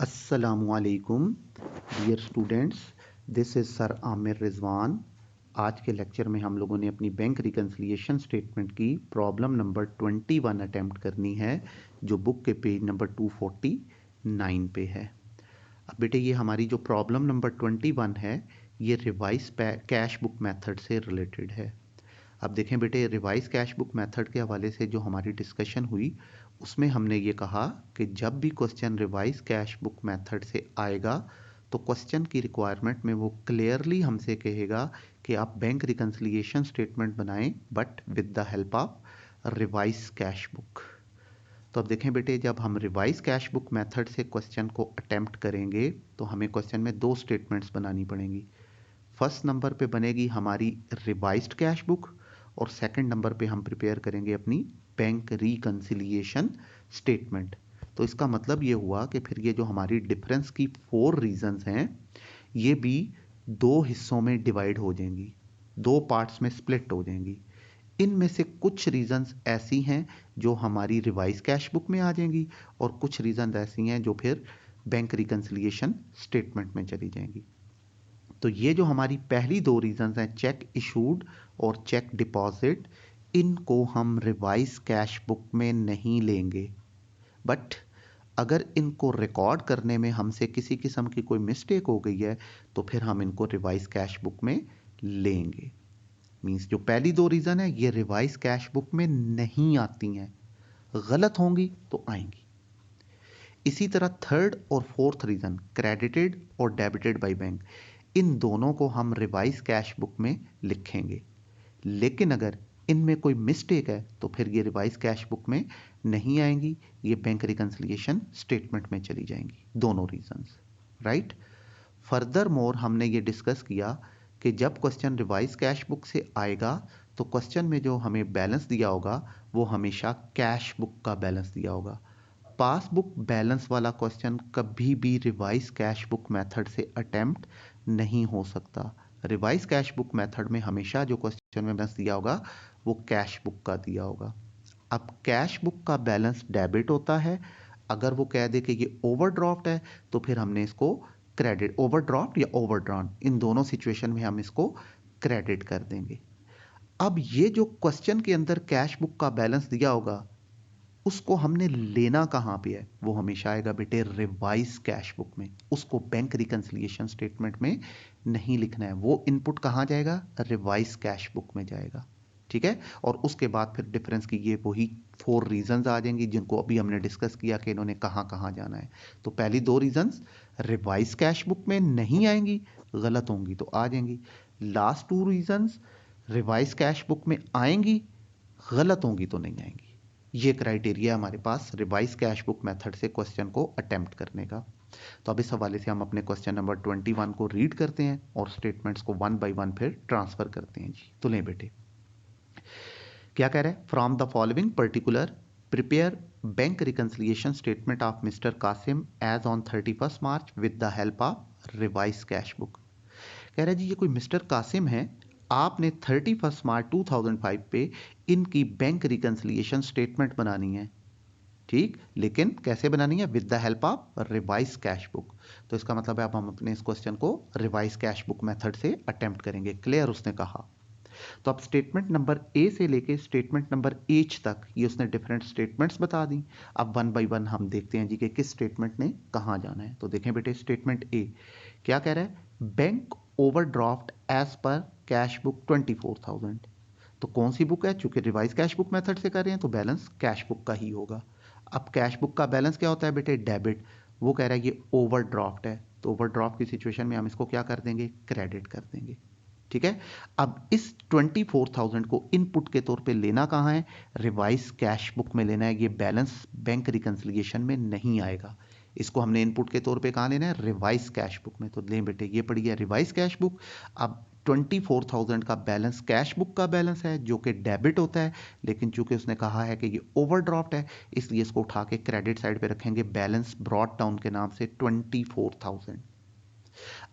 अस्सलामुअलैकुम dear students, this is sir Aamir Rizwan. आज के लेक्चर में हम लोगों ने अपनी बैंक रिकन्सिलिएशन स्टेटमेंट की प्रॉब्लम नंबर 21 अटैम्प्ट करनी है, जो बुक के पेज नंबर 249 पे है। अब बेटे, ये हमारी जो प्रॉब्लम नंबर 21 है, ये रिवाइज कैश बुक मेथड से रिलेटेड है। अब देखें बेटे, रिवाइज कैश बुक मेथड के हवाले से जो हमारी डिस्कशन हुई, उसमें हमने ये कहा कि जब भी question revise cash book method से आएगा तो क्वेश्चन की रिक्वायरमेंट में वो क्लियरली हमसे कहेगा कि आप बैंक रिकन्सिलिएशन स्टेटमेंट बनाएं, but with the help of revise cash book. तो अब देखें बेटे, जब हम रिवाइज कैश बुक मेथड से क्वेश्चन को अटेम्प्ट करेंगे तो हमें क्वेश्चन में दो स्टेटमेंट्स बनानी पड़ेंगी। फर्स्ट नंबर पे बनेगी हमारी रिवाइज्ड कैश बुक और सेकंड नंबर पे हम प्रिपेयर करेंगे अपनी बैंक रिकन्सिलिएशन स्टेटमेंट। तो इसका मतलब ये हुआ कि फिर ये जो हमारी डिफरेंस की 4 रीजंस हैं, ये भी दो हिस्सों में डिवाइड हो जाएंगी, दो पार्ट्स में स्प्लिट हो जाएंगी। इनमें से कुछ रीजंस ऐसी हैं जो हमारी रिवाइज कैश बुक में आ जाएंगी और कुछ रीजंस ऐसी हैं जो फिर बैंक रिकन्सिलिएशन स्टेटमेंट में चली जाएंगी। तो ये जो हमारी पहली दो रीजंस हैं, चेक इशूड और चेक डिपॉजिट, इनको हम रिवाइज कैश बुक में नहीं लेंगे, बट अगर इनको रिकॉर्ड करने में हमसे किसी किस्म की कोई मिस्टेक हो गई है तो फिर हम इनको रिवाइज कैश बुक में लेंगे। मींस जो पहली दो रीजन है ये रिवाइज कैश बुक में नहीं आती हैं, गलत होंगी तो आएंगी। इसी तरह थर्ड और फोर्थ रीजन, क्रेडिटेड और डेबिटेड बाय बैंक, इन दोनों को हम रिवाइज कैश बुक में लिखेंगे, लेकिन अगर इनमें कोई मिस्टेक है तो फिर ये रिवाइज कैश बुक में नहीं आएंगी, ये बैंक रिकन्सिलिएशन स्टेटमेंट में चली जाएंगी, दोनों रीजंस, राइट। फर्दर मोर हमने ये डिस्कस किया कि जब क्वेश्चन रिवाइज कैश बुक से आएगा तो क्वेश्चन में जो हमें बैलेंस दिया होगा वो हमेशा कैश बुक का बैलेंस दिया होगा। पासबुक बैलेंस वाला क्वेश्चन कभी भी रिवाइज कैश बुक मेथड से अटेम्प्ट नहीं हो सकता। रिवाइज कैश बुक मेथड में हमेशा जो क्वेश्चन में बैलेंस दिया होगा वो कैश बुक का दिया होगा। अब कैश बुक का बैलेंस डेबिट होता है, अगर वो कह दे कि ये ओवरड्राफ्ट है तो फिर हमने इसको क्रेडिट, ओवरड्राफ्ट या ओवरड्रॉन, इन दोनों सिचुएशन में हम इसको क्रेडिट कर देंगे। अब ये जो क्वेश्चन के अंदर कैश बुक का बैलेंस दिया होगा उसको हमने लेना कहाँ पे है, वो हमेशा आएगा बेटे रिवाइज कैश बुक में, उसको बैंक रिकन्सिलिएशन स्टेटमेंट में नहीं लिखना है। वो इनपुट कहाँ जाएगा, रिवाइज कैश बुक में जाएगा, ठीक है। और उसके बाद फिर डिफरेंस की ये वही 4 रीजंस आ जाएंगी जिनको अभी हमने डिस्कस किया कि इन्होंने कहाँ कहाँ जाना है। तो पहली दो रीजंस रिवाइज कैश बुक में नहीं आएंगी, गलत होंगी तो आ जाएंगी। Last 2 reasons revise cash book में आएंगी, गलत होंगी तो नहीं आएंगी। ये क्राइटेरिया हमारे पास रिवाइज कैश बुक मेथड से क्वेश्चन को अटेम्प्ट करने का। तो अब इस हवाले से हम अपने क्वेश्चन नंबर 21 को रीड करते हैं और स्टेटमेंट्स को वन बाय वन फिर ट्रांसफर करते हैं जी। तो लें बेटे, क्या कह रहे हैं, from the following particular prepare bank reconciliation statement of mister Qasim as on 31 March with the help of revise cash book. कह रहा है जी, ये कोई मिस्टर कासिम है, आपने 31 मार्च 2005 पे इनकी बैंक रिकन्सिलिएशन स्टेटमेंट बनानी है, ठीक, लेकिन कैसे बनानी है, with the help of revise cash book. तो इसका मतलब है अब हम अपने इस क्वेश्चन को रिवाइज कैश बुक मेथड से अटेम्प्ट करेंगे, क्लियर उसने कहा। तो अब स्टेटमेंट नंबर ए से लेके स्टेटमेंट नंबर एच तक ये उसने डिफरेंट स्टेटमेंट्स बता दी। अब वन बाय वन हम देखते हैं जी कि किस स्टेटमेंट ने कहाँ जाना है। तो देखें बेटे, स्टेटमेंट ए क्या कह रहा है, bank overdraft as per cash book 24,000। तो कौन सी बुक है, चूंकि रिवाइज कैश बुक मेथड से कर रहे हैं तो बैलेंस कैश बुक का ही होगा। अब कैश बुक का बैलेंस क्या होता है बेटे, डेबिट। वो कह रहा है ये ओवरड्राफ्ट है, तो ओवरड्राफ्ट की सिचुएशन में हम इसको क्या कर देंगे, क्रेडिट कर देंगे, ठीक है। अब इस 24,000 को इनपुट के तौर पे लेना कहाँ है, रिवाइज कैश बुक में लेना है। ये बैलेंस बैंक रिकन्सिलिएशन में नहीं आएगा, इसको हमने इनपुट के तौर पे कहाँ लेना है, रिवाइज कैश बुक में। तो लें बेटे, ये पड़ी है रिवाइज कैश बुक। अब 24,000 का बैलेंस कैश बुक का बैलेंस है जो कि डेबिट होता है, लेकिन चूंकि उसने कहा है कि ये ओवरड्राफ्ट है इसलिए इसको उठा के क्रेडिट साइड पे रखेंगे, बैलेंस ब्रॉट डाउन के नाम से 24,000।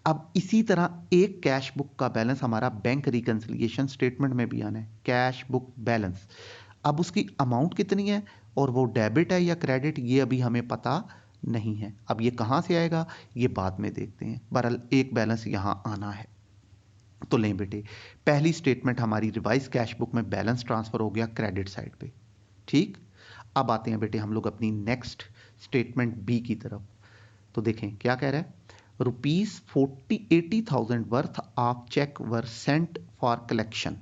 अब इसी तरह एक कैश बुक का बैलेंस हमारा बैंक रिकन्सिलिएशन स्टेटमेंट में भी आना है, कैश बुक बैलेंस। अब उसकी अमाउंट कितनी है और वो डेबिट है या क्रेडिट, ये अभी हमें पता नहीं है। अब ये कहाँ से आएगा ये बाद में देखते हैं, बहरहाल एक बैलेंस यहाँ आना है। तो लें बेटे, पहली स्टेटमेंट हमारी रिवाइज कैश बुक में बैलेंस ट्रांसफर हो गया क्रेडिट साइड पे। ठीक, अब आते हैं बेटे हम लोग अपनी नेक्स्ट स्टेटमेंट बी की तरफ। तो देखें क्या कह रहा है, ₹80,000 worth of cheque were sent for collection.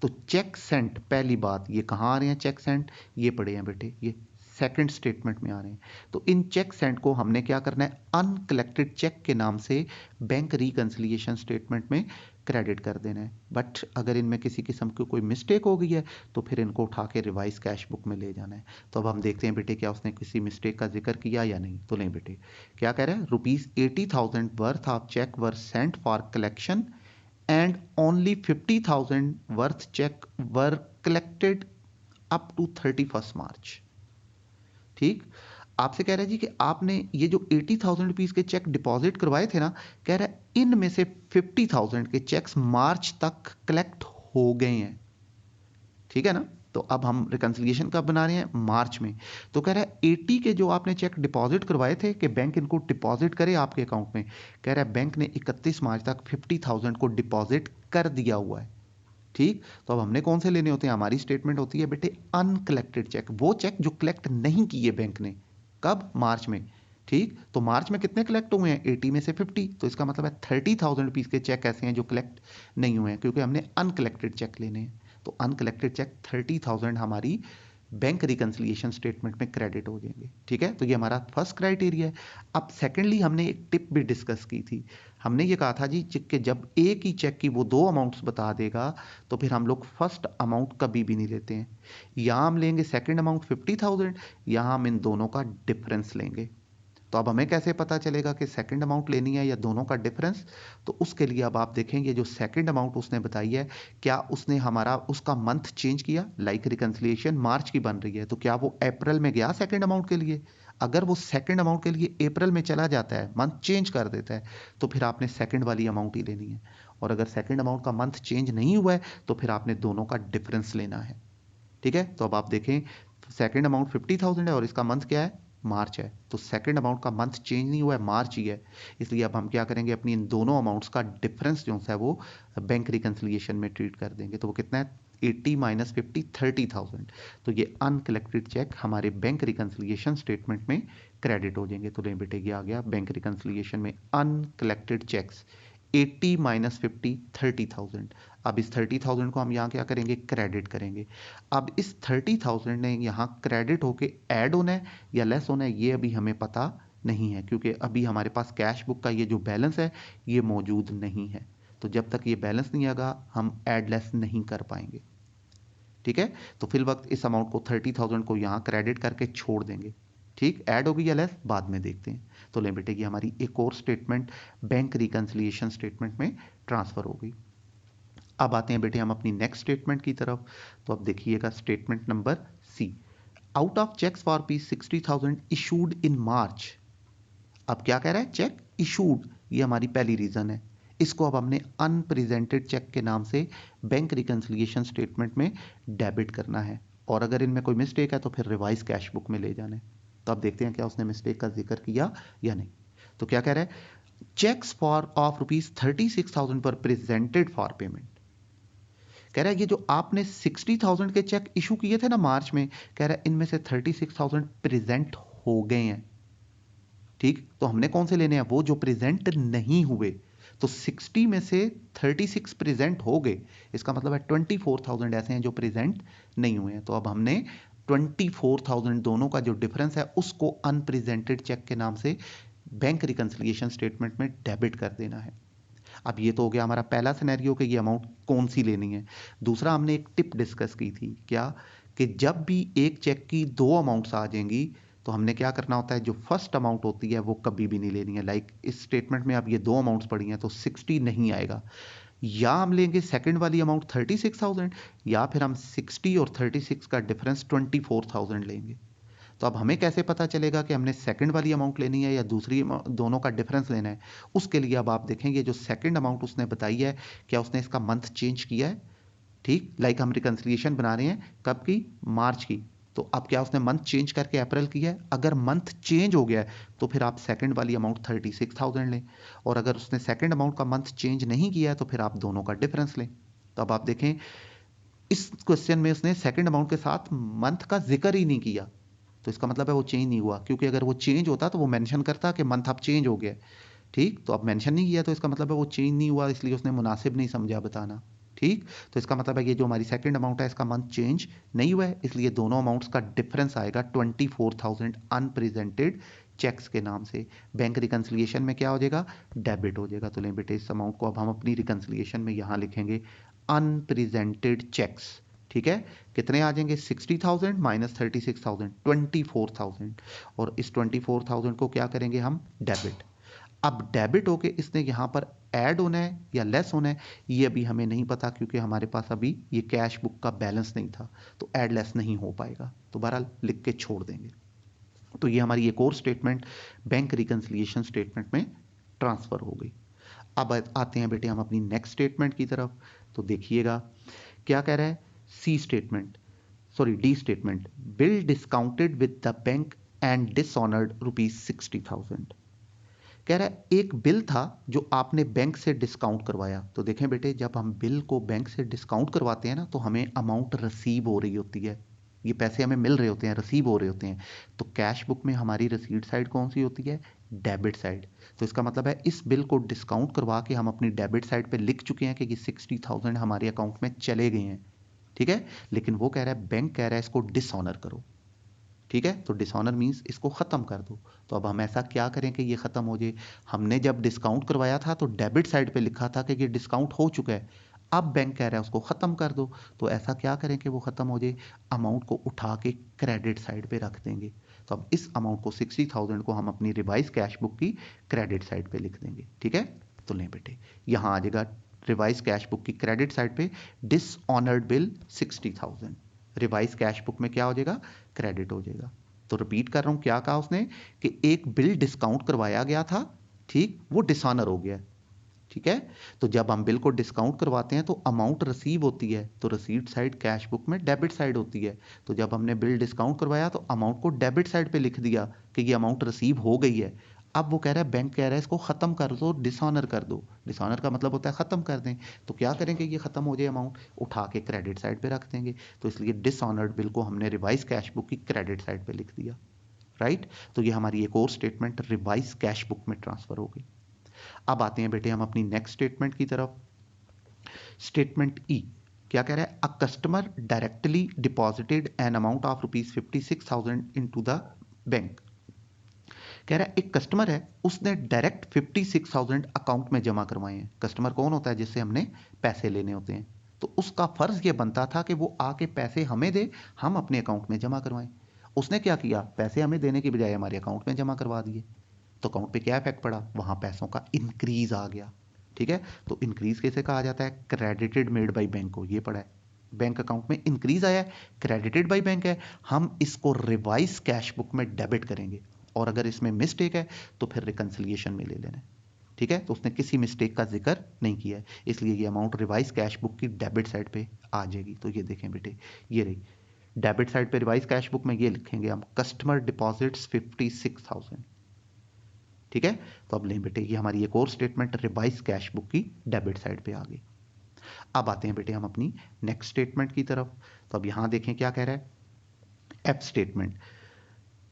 तो चेक सेंट, पहली बात ये कहाँ आ रहे हैं चेक सेंट, ये पड़े हैं बेटे, ये सेकंड स्टेटमेंट में आ रहे हैं। तो इन चेक सेंट को हमने क्या करना है, अनकलेक्टेड चेक के नाम से बैंक रिकंसिलिएशन स्टेटमेंट में क्रेडिट कर देना है। बट अगर इनमें किसी किस्म की कोई मिस्टेक हो गई है तो फिर इनको उठा के रिवाइज कैश बुक में ले जाना है। तो अब हम देखते हैं बेटे क्या उसने किसी मिस्टेक का जिक्र किया या नहीं। तो लें बेटे, क्या कह रहा है, ₹80,000 worth of cheque were sent for collection and only 50,000 worth check were collected up to 31st March। ठीक, आपसे कह रहा है जी कि आपने ये जो 80,000 रुपीज के चेक डिपॉजिट करवाए थे ना, कह रहा है इनमें से 50,000 के चेक्स मार्च तक कलेक्ट हो गए हैं। ठीक है ना। तो अब हम रिकंसिलिएशन कब बना रहे हैं, मार्च में। तो कह रहा है 80 के जो आपने चेक डिपॉजिट करवाए थे कि बैंक इनको डिपॉजिट करे आपके अकाउंट में, कह रहा है बैंक ने 31 मार्च तक 50,000 को डिपॉजिट कर दिया हुआ है। ठीक, तो अब हमने कौन से लेने होते हैं, हमारी स्टेटमेंट होती है बेटे अनकलेक्टेड चेक, वो चेक जो कलेक्ट नहीं किए बैंक ने। कब, मार्च में। ठीक, तो मार्च में कितने कलेक्ट हुए हैं, 80 में से 50, तो इसका मतलब है 30,000 रुपीज के चेक ऐसे हैं जो कलेक्ट नहीं हुए हैं, क्योंकि हमने अनकलेक्टेड चेक लेने हैं। तो अनकलेक्टेड चेक 30,000 हमारी बैंक रिकंसिलिएशन स्टेटमेंट में क्रेडिट हो जाएंगे। ठीक है, तो ये हमारा फर्स्ट क्राइटेरिया है। अब सेकेंडली हमने एक टिप भी डिस्कस की थी। हमने ये कहा था जी कि जब एक ही चेक की वो दो अमाउंट्स बता देगा तो फिर हम लोग फर्स्ट अमाउंट कभी भी नहीं लेते हैं। यहाँ हम लेंगे सेकेंड अमाउंट 50,000, यहाँ हम इन दोनों का डिफरेंस लेंगे। तो अब हमें कैसे पता चलेगा कि सेकंड अमाउंट लेनी है या दोनों का डिफरेंस। तो उसके लिए अब आप देखेंगे जो सेकंड अमाउंट उसने बताई है, क्या उसने हमारा उसका मंथ चेंज किया, लाइक रिकंसिलिएशन मार्च की बन रही है तो क्या वो अप्रैल में गया सेकंड अमाउंट के लिए। अगर वो सेकंड अमाउंट के लिए अप्रैल में चला जाता है, मंथ चेंज कर देता है, तो फिर आपने सेकंड वाली अमाउंट ही लेनी है। और अगर सेकंड अमाउंट का मंथ चेंज नहीं हुआ है तो फिर आपने दोनों का डिफरेंस लेना है। ठीक है, तो अब आप देखें सेकंड अमाउंट 50,000 है और इसका मंथ क्या है, मार्च है। तो सेकंड अमाउंट का मंथ चेंज नहीं हुआ है, मार्च ही है। इसलिए अब हम क्या करेंगे, अपनी इन दोनों अमाउंट्स का डिफरेंस जो है वो बैंक रिकंसिलिएशन में ट्रीट कर देंगे। तो वो कितना है, 80 माइनस 50, 30,000। तो ये अनकलेक्टेड चेक हमारे बैंक रिकंसिलिएशन स्टेटमेंट में क्रेडिट हो जाएंगे। तो ले बेटे, ये आ गया बैंक रिकंसिलिएशन में अनकलेक्टेड चेक्स 80 माइनस 50, 30,000। अब इस 30,000 को हम यहाँ क्या करेंगे, क्रेडिट करेंगे। अब इस 30,000 ने यहाँ क्रेडिट होके ऐड होना है या लेस होना है, ये अभी हमें पता नहीं है, क्योंकि अभी हमारे पास कैश बुक का ये जो बैलेंस है ये मौजूद नहीं है। तो जब तक ये बैलेंस नहीं आएगा हम ऐड लेस नहीं कर पाएंगे। ठीक है, तो फिल वक्त इस अमाउंट को 30,000 को यहाँ क्रेडिट करके छोड़ देंगे। ठीक, ऐड होगी या लेस बाद में देखते हैं। तो ले बेटे, हमारी एक और स्टेटमेंट बैंक रिकंसिलिएशन स्टेटमेंट में ट्रांसफर हो गई। अब आते हैं बेटे हम अपनी नेक्स्ट स्टेटमेंट की तरफ। तो अब देखिएगा statement number C, out of cheques for ₹60,000 issued in March. अब क्या कह रहा है, चेक इशूड, ये हमारी पहली रीजन है। इसको अब हमने अनप्रेजेंटेड चेक के नाम से बैंक रिकंसिलिएशन स्टेटमेंट में डेबिट करना है, और अगर इनमें कोई मिस्टेक है तो फिर रिवाइज कैश बुक में ले जाना है। तो अब देखते हैं क्या उसने मिस्टेक का जिक्र किया या नहीं। तो क्या कह रहा है, चेक्स फॉर ऑफ ₹36,000 पर प्रेजेंटेड फॉर पेमेंट। कह रहा है ये जो आपने 60,000 के चेक इशू किए थे ना मार्च में, कह रहा है इनमें से 36,000 प्रेजेंट हो गए हैं। ठीक, तो हमने कौन से लेने हैं, वो जो प्रेजेंट नहीं हुए। तो 60 में से 36 प्रेजेंट हो गए, इसका मतलब है 24,000 ऐसे हैं जो प्रेजेंट नहीं हुए हैं। तो अब हमने 24,000 दोनों का जो डिफरेंस है उसको अनप्रेजेंटेड चेक के नाम से बैंक रिकंसिलिएशन स्टेटमेंट में डेबिट कर देना है। अब ये तो हो गया हमारा पहला सिनेरियो कि ये अमाउंट कौन सी लेनी है। दूसरा, हमने एक टिप डिस्कस की थी, क्या कि जब भी एक चेक की दो अमाउंट्स आ जाएंगी तो हमने क्या करना होता है, जो फर्स्ट अमाउंट होती है वो कभी भी नहीं लेनी है। लाइक इस स्टेटमेंट में अब ये दो अमाउंट्स पड़ी हैं तो 60 नहीं आएगा, या हम लेंगे सेकंड वाली अमाउंट 36,000, या फिर हम 60 और 36 का डिफरेंस 24,000 लेंगे। तो अब हमें कैसे पता चलेगा कि हमने सेकंड वाली अमाउंट लेनी है या दूसरी, दोनों का डिफरेंस लेना है। उसके लिए अब आप देखेंगे जो सेकंड अमाउंट उसने बताई है, क्या उसने इसका मंथ चेंज किया है। ठीक, लाइक हम रिकंसिलिएशन बना रहे हैं कब की, मार्च की। तो अब क्या उसने मंथ चेंज करके अप्रैल किया है, अगर मंथ चेंज हो गया है तो फिर आप सेकंड वाली अमाउंट 36,000 लें, और अगर उसने सेकंड अमाउंट का मंथ चेंज नहीं किया है तो फिर आप दोनों का डिफरेंस लें। तो अब आप देखें इस क्वेश्चन में उसने सेकंड अमाउंट के साथ मंथ का जिक्र ही नहीं किया, तो इसका मतलब है वो चेंज नहीं हुआ, क्योंकि अगर वो चेंज होता तो वो मेंशन करता कि मंथ अब चेंज हो गया। ठीक, तो अब मेंशन नहीं किया तो इसका मतलब है वो चेंज नहीं हुआ, इसलिए उसने मुनासिब नहीं समझा बताना। ठीक, तो इसका मतलब है ये जो हमारी सेकंड अमाउंट है इसका मंथ चेंज नहीं हुआ है, इसलिए दोनों अमाउंट्स का डिफरेंस आएगा 24,000 अनप्रेजेंटेड चेक्स के नाम से। बैंक रिकंसिलिएशन में क्या हो जाएगा, डेबिट हो जाएगा। तो लें बेटे इस अमाउंट को अब हम अपनी रिकंसिलिएशन में यहाँ लिखेंगे अनप्रेजेंटेड चेक्स। ठीक है, कितने आ जाएंगे, 60,000 माइनस 36,000, 24,000, और इस 24,000 को क्या करेंगे हम, डेबिट। अब डेबिट होके इसने यहाँ पर ऐड होना है या लेस होना है ये अभी हमें नहीं पता, क्योंकि हमारे पास अभी ये कैश बुक का बैलेंस नहीं था, तो ऐड लेस नहीं हो पाएगा, तो बहरहाल लिख के छोड़ देंगे। तो ये हमारी एक और स्टेटमेंट बैंक रिकंसिलिएशन स्टेटमेंट में ट्रांसफर हो गई। अब आते हैं बेटे हम अपनी नेक्स्ट स्टेटमेंट की तरफ। तो देखिएगा क्या कह रहा है, C statement, sorry D statement, bill discounted with the bank and dishonoured ₹60,000। कह रहा है एक बिल था जो आपने बैंक से डिस्काउंट करवाया। तो देखें बेटे जब हम बिल को बैंक से डिस्काउंट करवाते हैं ना तो हमें अमाउंट रिसीव हो रही होती है, ये पैसे हमें मिल रहे होते हैं, रिसीव हो रहे होते हैं। तो कैश बुक में हमारी रिसीट साइड कौन सी होती है, डेबिट साइड। तो इसका मतलब है इस बिल को डिस्काउंट करवा के हम अपनी डेबिट साइड पे लिख चुके हैं कि ये 60,000 हमारे अकाउंट में चले गए हैं। ठीक है, लेकिन वो कह रहा है, बैंक कह रहा है इसको डिसऑनर करो। ठीक है, तो डिसऑनर मीन्स इसको ख़त्म कर दो। तो अब हम ऐसा क्या करें कि ये ख़त्म हो जाए, हमने जब डिस्काउंट करवाया था तो डेबिट साइड पे लिखा था कि ये डिस्काउंट हो चुका है, अब बैंक कह रहा है उसको ख़त्म कर दो। तो ऐसा क्या करें कि वो ख़त्म हो जाए, अमाउंट को उठा के क्रेडिट साइड पे रख देंगे। तो अब इस अमाउंट को 60,000 को हम अपनी रिवाइज कैश बुक की क्रेडिट साइड पे लिख देंगे। ठीक है, तो लें बेटे यहाँ आ जाएगा रिवाइज कैश बुक की क्रेडिट साइड पे dishonoured bill 60,000, revise cash book में क्या हो जाएगा, क्रेडिट हो जाएगा। तो रिपीट कर रहा हूं क्या कहा उसने कि एक बिल डिस्काउंट करवाया गया था, ठीक, वो डिसऑनर हो गया। ठीक है, तो जब हम बिल को डिस्काउंट करवाते हैं तो अमाउंट रिसीव होती है, तो रिसीट साइड कैश बुक में डेबिट साइड होती है। तो जब हमने बिल डिस्काउंट करवाया तो अमाउंट को डेबिट साइड पे लिख दिया कि ये अमाउंट रिसीव हो गई है। अब वो कह रहा है, बैंक कह रहा है इसको खत्म कर दो, डिसऑनर कर दो। डिसऑनर का मतलब होता है खत्म कर दें। तो क्या करेंगे, ये खत्म हो जाए अमाउंट, उठा के क्रेडिट साइड पे रख देंगे। तो इसलिए डिसऑनर्ड बिल को हमने रिवाइज कैश बुक की क्रेडिट साइड पे लिख दिया। राइट, तो ये हमारी एक और स्टेटमेंट रिवाइज कैश बुक में ट्रांसफर हो गई। अब आते हैं बेटे हम अपनी नेक्स्ट स्टेटमेंट की तरफ। स्टेटमेंट ई क्या कह रहा है, a customer directly deposited an amount of ₹56,000 into the bank. कह रहा है एक कस्टमर है, उसने डायरेक्ट 56,000 अकाउंट में जमा करवाए हैं। कस्टमर कौन होता है, जिससे हमने पैसे लेने होते हैं। तो उसका फर्ज ये बनता था कि वो आके पैसे हमें दे, हम अपने अकाउंट में जमा करवाएं। उसने क्या किया, पैसे हमें देने की बजाय हमारे अकाउंट में जमा करवा दिए। तो अकाउंट पे क्या इफेक्ट पड़ा, वहां पैसों का इंक्रीज आ गया। ठीक है, तो इंक्रीज कैसे कहा जाता है, क्रेडिटेड मेड बाई बैंक को, ये पड़ा है, बैंक अकाउंट में इंक्रीज आया है, क्रेडिटेड बाई बैंक है, हम इसको रिवाइज कैश बुक में डेबिट करेंगे, और अगर इसमें मिस्टेक है तो फिर रिकंसिलिएशन में ले लेना है। ठीक है, तो उसने किसी मिस्टेक का जिक्र नहीं किया है, इसलिए ये अमाउंट रिवाइज कैश बुक की डेबिट साइड पे आ जाएगी। तो ये देखें बेटे, ये रही डेबिट साइड पे रिवाइज कैश बुक में, ये लिखेंगे हम कस्टमर डिपॉजिट्स 56,000। ठीक है, तो अब लें बेटे ये हमारी एक और स्टेटमेंट रिवाइज कैश बुक की डेबिट साइड पे आ गई। अब आते हैं बेटे हम अपनी नेक्स्ट स्टेटमेंट की तरफ। तो अब यहां देखें क्या कह रहा है, F statement,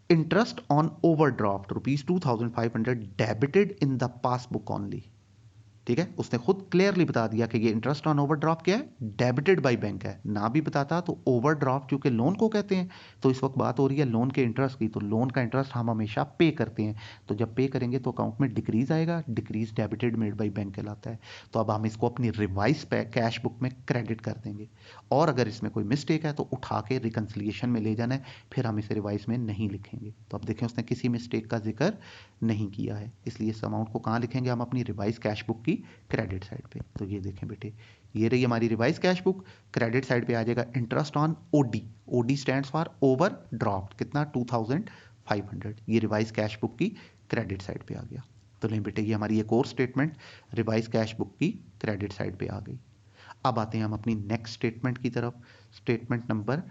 interest on overdraft ₹2,500 debited in the passbook only. ठीक है, उसने खुद क्लियरली बता दिया कि ये इंटरेस्ट ऑन ओवरड्राफ्ट क्या है, डेबिटेड बाय बैंक है। ना भी बताता तो ओवरड्राफ्ट क्योंकि लोन को कहते हैं, तो इस वक्त बात हो रही है लोन के इंटरेस्ट की, तो लोन का इंटरेस्ट हम हमेशा पे करते हैं। तो जब पे करेंगे तो अकाउंट में डिक्रीज आएगा, decrease debited made by bank कहलाता है। तो अब हम इसको अपनी रिवाइज कैश बुक में क्रेडिट कर देंगे, और अगर इसमें कोई मिस्टेक है तो उठा के रिकंसिलिएशन में ले जाना है, फिर हम इसे रिवाइज में नहीं लिखेंगे। तो अब देखें उसने किसी मिस्टेक का जिक्र नहीं किया है, इसलिए इस अमाउंट को कहाँ लिखेंगे हम, अपनी रिवाइज कैश बुक की क्रेडिट साइड पे। तो ये देखें बेटे, ये रही हमारी revise cash book, credit side पे आ जाएगा interest on O D, O D stands for overdraft, कितना 2,500, ये रिवाइज कैश बुक की क्रेडिट साइड पे आ गया। तो लें बेटे ये हमारी एक और स्टेटमेंट रिवाइज कैश बुक की क्रेडिट साइड पे आ गई। अब आते हैं हम अपनी नेक्स्ट स्टेटमेंट की तरफ, स्टेटमेंट नंबर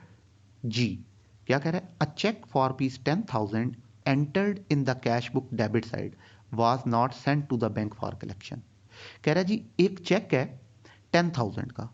जी, क्या कह रहा है, a cheque for rupees 10,000 entered in the cash book debit side was not sent to the bank for collection. कह रहा है जी एक चेक है 10,000 का,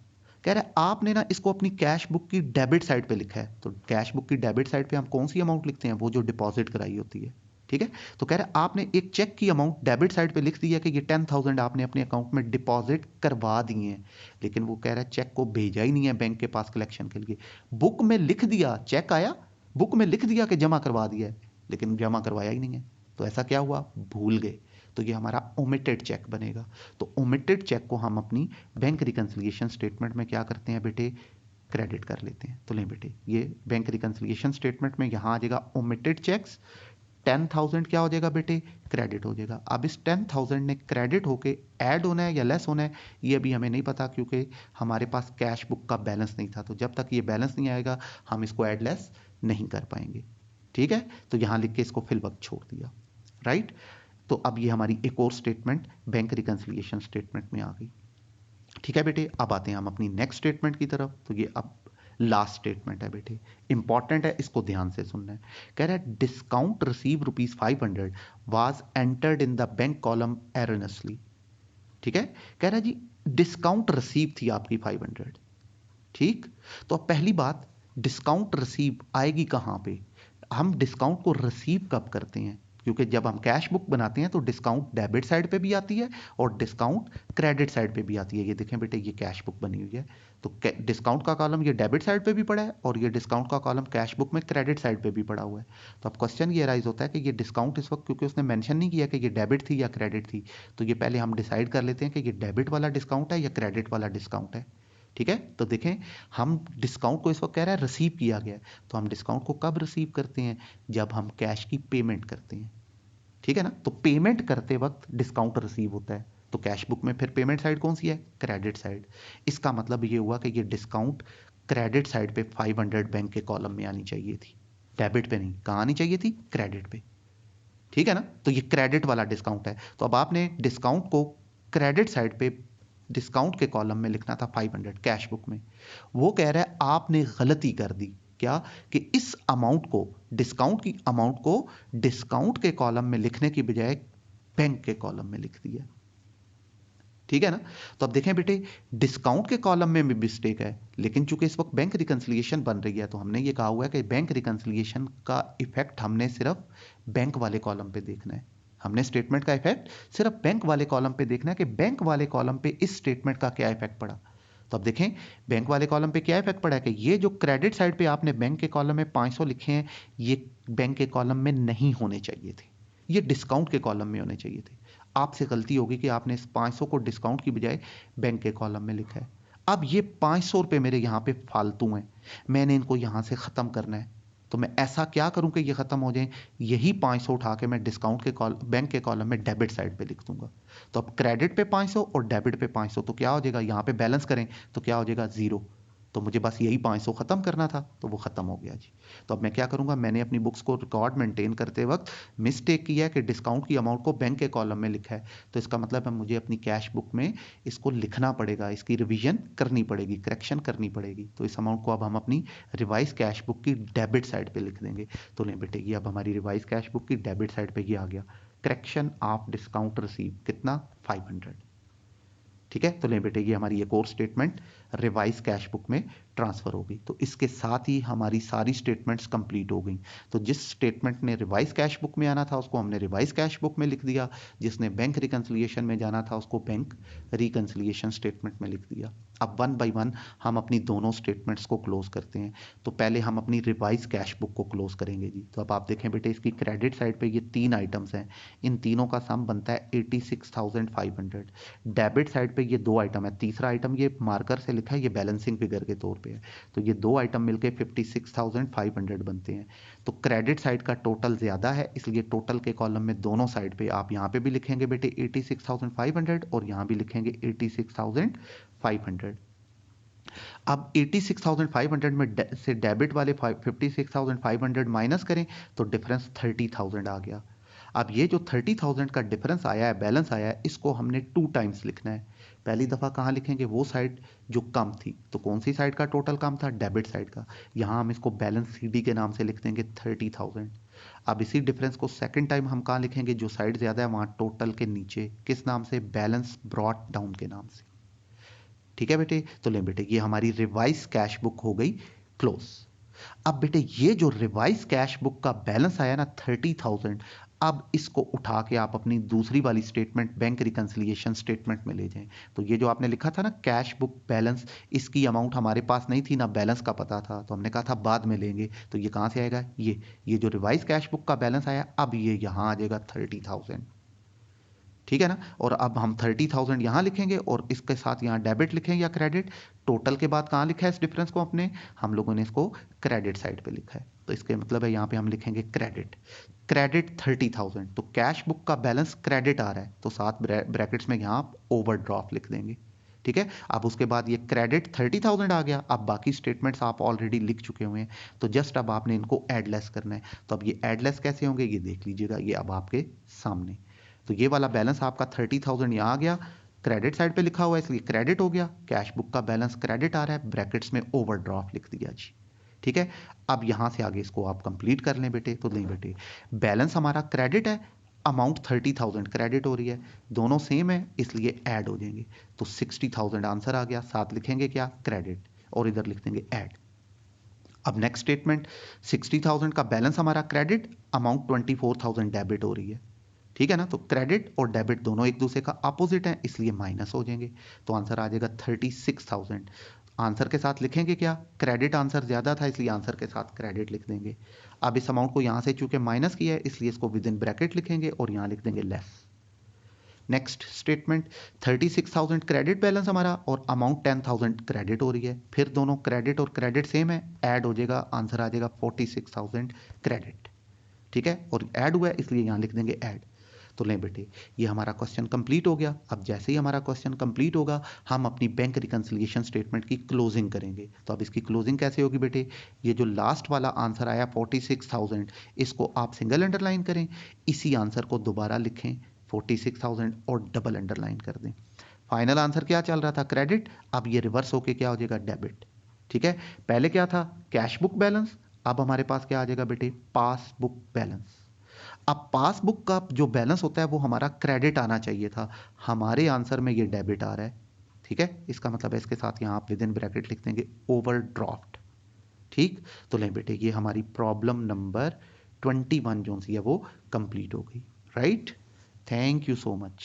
कह रहा है आपने ना इसको अपनी कैश बुक की डेबिट साइड पे लिखा है। तो कैश बुक की डेबिट साइड पे हम कौन सी अमाउंट लिखते हैं, वो जो डिपॉजिट कराई होती है, ठीक है। तो कह रहा है आपने एक चेक की अमाउंट डेबिट साइड पे लिख दी है कि ये 10,000 आपने अपने अकाउंट में डिपॉजिट करवा दिए हैं, लेकिन वो कह रहा है चेक को भेजा ही नहीं है बैंक के पास कलेक्शन के लिए। बुक में लिख दिया, चेक आया, बुक में लिख दिया कि जमा करवा दिया है, लेकिन जमा करवाया ही नहीं है। तो ऐसा क्या हुआ, भूल गए। तो ये हमारा ओमिटेड चेक बनेगा। तो ओमिटेड चेक को हम अपनी बैंक रिकंसिलिएशन स्टेटमेंट में क्या करते हैं बेटे, क्रेडिट कर लेते हैं। तो लें बेटे, ये बैंक रिकंसिलिएशन स्टेटमेंट में यहां आ जाएगा ओमिटेड चेक्स, 10,000 क्या हो जाएगा बेटे, क्रेडिट हो जाएगा। अब इस 10,000 ने क्रेडिट होके ऐड होना है या लेस होना है, ये अभी हमें नहीं पता, क्योंकि हमारे पास कैश बुक का बैलेंस नहीं था। तो जब तक ये बैलेंस नहीं आएगा हम इसको ऐड लेस नहीं कर पाएंगे, ठीक है। तो यहां लिख के इसको फिल वक्त छोड़ दिया, राइट। तो अब ये हमारी एक और स्टेटमेंट बैंक रिकंसिलिएशन स्टेटमेंट में आ गई, ठीक है बेटे। अब आते हैं हम अपनी नेक्स्ट स्टेटमेंट की तरफ। तो ये अब लास्ट स्टेटमेंट है बेटे, इंपॉर्टेंट है, इसको ध्यान से सुनना है। कह रहा है discount receive rupees 500 was entered in the bank column erroneously, ठीक है। कह रहा है जी डिस्काउंट रिसीव थी आपकी 500, ठीक। तो अब पहली बात, डिस्काउंट रिसीव आएगी कहां पे, हम डिस्काउंट को रिसीव कब करते हैं, क्योंकि जब हम कैश बुक बनाते हैं तो डिस्काउंट डेबिट साइड पे भी आती है और डिस्काउंट क्रेडिट साइड पे भी आती है। ये देखें बेटे, ये कैश बुक बनी हुई है, तो डिस्काउंट का कॉलम ये डेबिट साइड पे भी पड़ा है और ये डिस्काउंट का कॉलम कैश बुक में क्रेडिट साइड पे भी पड़ा हुआ है। तो अब क्वेश्चन ये राइज होता है कि ये डिस्काउंट इस वक्त, क्योंकि उसने मेंशन नहीं किया कि ये डेबिट थी या क्रेडिट थी, तो ये पहले हम डिसाइड कर लेते हैं कि ये डेबिट वाला डिस्काउंट है या क्रेडिट वाला डिस्काउंट है, ठीक है। तो देखें, हम डिस्काउंट को इस वक्त कह रहा है रिसीव किया गया है, तो हम डिस्काउंट को कब रिसीव करते हैं, जब हम कैश की पेमेंट करते हैं, ठीक है ना। तो पेमेंट करते वक्त डिस्काउंट रिसीव होता है, तो कैश बुक में फिर पेमेंट साइड कौन सी है, क्रेडिट साइड। इसका मतलब ये हुआ कि ये डिस्काउंट क्रेडिट साइड पे 500 बैंक के कॉलम में आनी चाहिए थी, डेबिट पे नहीं। कहाँ आनी चाहिए थी, क्रेडिट पे, ठीक है ना। तो ये क्रेडिट वाला डिस्काउंट है। तो अब आपने डिस्काउंट को क्रेडिट साइड पे डिस्काउंट के कॉलम में लिखना था 500 कैश बुक में। वो कह रहा है आपने गलती कर दी, क्या, कि इस अमाउंट को, डिस्काउंट की अमाउंट को डिस्काउंट के कॉलम में लिखने की बजाय बैंक के कॉलम में लिख दिया, ठीक है ना। तो अब देखें बेटे, डिस्काउंट के कॉलम में भी मिस्टेक है, लेकिन चूंकि इस वक्त बैंक रिकंसिलिएशन बन रही है तो हमने ये कहा हुआ है कि बैंक रिकंसिलिएशन का इफेक्ट हमने सिर्फ बैंक वाले कॉलम पे देखना है। हमने स्टेटमेंट का इफेक्ट सिर्फ बैंक वाले कॉलम पे देखना है कि बैंक वाले कॉलम पे इस स्टेटमेंट का क्या इफेक्ट पड़ा। तो अब देखें, बैंक वाले कॉलम पे क्या इफेक्ट पड़ा है कि ये जो क्रेडिट साइड पे आपने बैंक के कॉलम में 500 लिखे हैं, ये बैंक के कॉलम में नहीं होने चाहिए थे, ये डिस्काउंट के कॉलम में होने चाहिए थे। आपसे गलती होगी कि आपने इस 500 को डिस्काउंट की बजाय बैंक के कॉलम में लिखा है। अब ये 500 रुपये मेरे यहाँ पे फालतू हैं, मैंने इनको यहाँ से ख़त्म करना है। तो मैं ऐसा क्या करूं कि ये ख़त्म हो जाए, यही 500 उठा के मैं डिस्काउंट के बैंक के कॉलम में डेबिट साइड पे लिख दूंगा। तो अब क्रेडिट पे 500 और डेबिट पे 500, तो क्या हो जाएगा, यहाँ पे बैलेंस करें तो क्या हो जाएगा, जीरो। तो मुझे बस यही 500 ख़त्म करना था, तो वो ख़त्म हो गया जी। तो अब मैं क्या करूंगा, मैंने अपनी बुक्स को रिकॉर्ड मेंटेन करते वक्त मिस्टेक किया है कि डिस्काउंट की अमाउंट को बैंक के कॉलम में लिखा है। तो इसका मतलब है मुझे अपनी कैश बुक में इसको लिखना पड़ेगा, इसकी रिवीजन करनी पड़ेगी, करेक्शन करनी पड़ेगी। तो इस अमाउंट को अब हम अपनी रिवाइज कैश बुक की डेबिट साइड पे लिख देंगे। तो लें बेटे, ये अब हमारी रिवाइज कैश बुक की डेबिट साइड पे ये आ गया, करेक्शन ऑफ डिस्काउंट रिसीव कितना, 500, ठीक है। तो लें बेटे, ये हमारी एक और स्टेटमेंट रिवाइज कैश बुक में ट्रांसफर हो गई। तो इसके साथ ही हमारी सारी स्टेटमेंट्स कंप्लीट हो गई। तो जिस स्टेटमेंट ने रिवाइज कैश बुक में आना था उसको हमने रिवाइज कैश बुक में लिख दिया, जिसने बैंक रिकंसिलिएशन में जाना था उसको बैंक रिकंसिलिएशन स्टेटमेंट में लिख दिया। अब वन बाय वन हम अपनी दोनों स्टेटमेंट्स को क्लोज करते हैं। तो पहले हम अपनी रिवाइज कैश बुक को क्लोज करेंगे जी। तो अब आप देखें बेटे, इसकी क्रेडिट साइड पे ये 3 आइटम्स हैं, इन तीनों का सम बनता है 86,500। डेबिट साइड पे ये 2 आइटम है, तीसरा आइटम ये मार्कर से लिखा है, ये बैलेंसिंग फिगर के तौर पे है। तो ये 2 आइटम मिलके 56,500 बनते हैं। तो क्रेडिट साइड का टोटल ज्यादा है, इसलिए टोटल के कॉलम में दोनों साइड पे आप यहाँ पे भी लिखेंगे बेटे 86,500 और यहाँ भी लिखेंगे 86,500। अब 86,500 में से डेबिट वाले 56,500 माइनस करें तो डिफरेंस 30,000 आ गया। अब ये जो 30,000 का डिफरेंस आया है, बैलेंस आया है, इसको हमने 2 टाइम्स लिखना है। पहली दफ़ा कहाँ लिखेंगे? वो साइड जो कम थी। तो कौन सी साइड का टोटल कम था? डेबिट साइड का। यहाँ हम इसको बैलेंस CD के नाम से लिख देंगे 30,000। अब इसी डिफरेंस को सेकंड टाइम हम कहाँ लिखेंगे? जो साइड ज़्यादा है वहाँ टोटल के नीचे, किस नाम से? बैलेंस ब्रॉट डाउन के नाम से। ठीक है बेटे, तो ले बेटे ये हमारी रिवाइज कैश बुक हो गई क्लोज। अब बेटे ये जो रिवाइज कैश बुक का बैलेंस आया ना 30,000, अब इसको उठा के आप अपनी दूसरी वाली स्टेटमेंट बैंक रिकंसिलिएशन स्टेटमेंट में ले जाएं। तो ये जो आपने लिखा था ना कैश बुक बैलेंस, इसकी अमाउंट हमारे पास नहीं थी ना, बैलेंस का पता था, तो हमने कहा था बाद में लेंगे। तो ये कहाँ से आएगा? ये जो रिवाइज कैश बुक का बैलेंस आया, अब ये यहाँ आ जाएगा 30,000। ठीक है ना। और अब हम 30,000 यहाँ लिखेंगे और इसके साथ यहाँ डेबिट लिखेंगे या क्रेडिट। टोटल के बाद कहाँ लिखा है इस डिफरेंस को? अपने हम लोगों ने इसको क्रेडिट साइड पे लिखा है, तो इसके मतलब है यहाँ पे हम लिखेंगे क्रेडिट। क्रेडिट 30,000, तो कैश बुक का बैलेंस क्रेडिट आ रहा है, तो साथ ब्रैकेट्स में यहाँ ओवरड्राफ्ट लिख देंगे। ठीक है। अब उसके बाद ये क्रेडिट 30,000 आ गया। अब बाकी स्टेटमेंट्स आप ऑलरेडी लिख चुके हुए हैं, तो जस्ट अब आपने इनको एडलेस करना है। तो अब ये एडलेस कैसे होंगे ये देख लीजिएगा, ये अब आपके सामने। तो ये वाला बैलेंस आपका 30,000 यहाँ आ गया, क्रेडिट साइड पे लिखा हुआ है इसलिए क्रेडिट हो गया। कैश बुक का बैलेंस क्रेडिट आ रहा है, ब्रैकेट्स में ओवरड्राफ्ट लिख दिया जी। ठीक है। अब यहाँ से आगे इसको आप कंप्लीट कर लें बेटे। तो नहीं बेटे, बैलेंस हमारा क्रेडिट है, अमाउंट 30,000 क्रेडिट हो रही है, दोनों सेम है इसलिए ऐड हो जाएंगे। तो 60,000 आंसर आ गया, साथ लिखेंगे क्या? क्रेडिट, और इधर लिख देंगे ऐड। अब नेक्स्ट स्टेटमेंट, 60,000 का बैलेंस हमारा क्रेडिट, अमाउंट 24,000 डेबिट हो रही है। ठीक है ना। तो क्रेडिट और डेबिट दोनों एक दूसरे का अपोजिट है इसलिए माइनस हो जाएंगे। तो आंसर आ जाएगा 36,000। आंसर के साथ लिखेंगे क्या? क्रेडिट आंसर ज्यादा था इसलिए आंसर के साथ क्रेडिट लिख देंगे। अब इस अमाउंट को यहां से चूंकि माइनस किया है इसलिए इसको विद इन ब्रैकेट लिखेंगे और यहां लिख देंगे less. Next statement, 36,000 credit balance हमारा और अमाउंट 10,000 क्रेडिट हो रही है, फिर दोनों क्रेडिट और क्रेडिट सेम है, ऐड हो जाएगा, आंसर आ जाएगा 46,000 क्रेडिट। ठीक है, और ऐड हुआ है इसलिए यहां लिख देंगे ऐड। तो लें बेटे, ये हमारा क्वेश्चन कंप्लीट हो गया। अब जैसे ही हमारा क्वेश्चन कंप्लीट होगा हम अपनी बैंक रिकंसिलिएशन स्टेटमेंट की क्लोजिंग करेंगे। तो अब इसकी क्लोजिंग कैसे होगी बेटे? ये जो लास्ट वाला आंसर आया 46,000, इसको आप सिंगल अंडरलाइन करें, इसी आंसर को दोबारा लिखें 46,000 और डबल अंडरलाइन कर दें। फाइनल आंसर क्या चल रहा था? क्रेडिट, अब ये रिवर्स होके क्या हो जाएगा? डेबिट। ठीक है, पहले क्या था? कैश बुक बैलेंस, अब हमारे पास क्या आ जाएगा बेटे? Passbook balance. अब पासबुक का जो बैलेंस होता है वो हमारा क्रेडिट आना चाहिए था, हमारे आंसर में ये डेबिट आ रहा है। ठीक है, इसका मतलब है इसके साथ यहाँ आप विद इन ब्रैकेट लिख देंगे ओवरड्राफ्ट। ठीक, तो लें बेटे ये हमारी प्रॉब्लम नंबर 21 जो सी है वो कंप्लीट हो गई। Right, thank you so much.